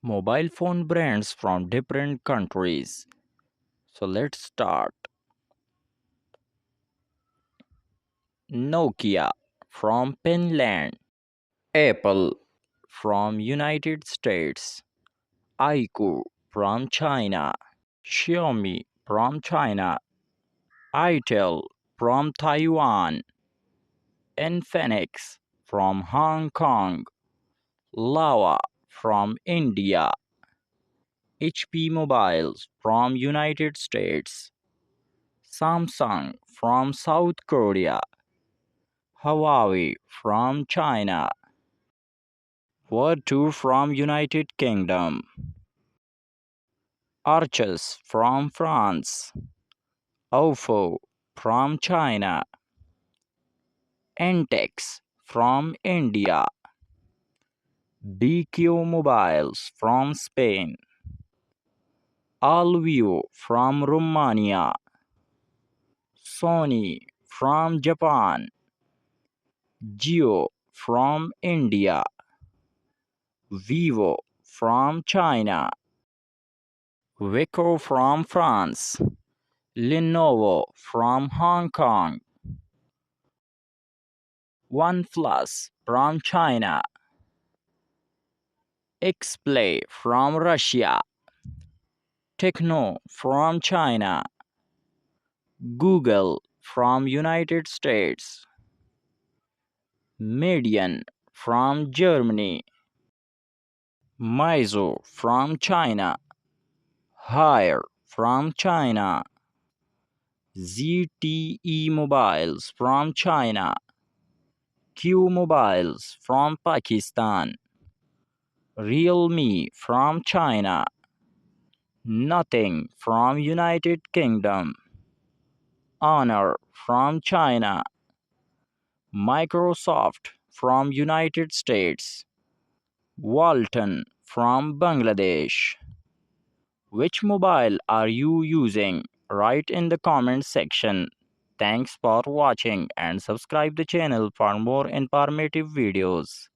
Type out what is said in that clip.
Mobile phone brands from different countries. So let's start. Nokia from Finland, Apple from United States, iQOO from China, Xiaomi from China, itel from Taiwan, Infinix from Hong Kong, Lava from India, HP Mobiles from United States, Samsung from South Korea, Huawei from China, Vertu from United Kingdom, Arches from France, Ofo from China, Entex from India, BQ Mobiles from Spain, Alveo from Romania, Sony from Japan, Jio from India, Vivo from China, Wiko from France, Lenovo from Hong Kong, OnePlus from China, Xplay from Russia, Tecno from China, Google from United States, Median from Germany, Meizu from China, Haier from China, ZTE Mobiles from China, Q Mobiles from Pakistan, Realme from China, Nothing from United Kingdom, Honor from China, Microsoft from United States, Walton from Bangladesh. Which mobile are you using? Write in the comment section. Thanks for watching and subscribe the channel for more informative videos.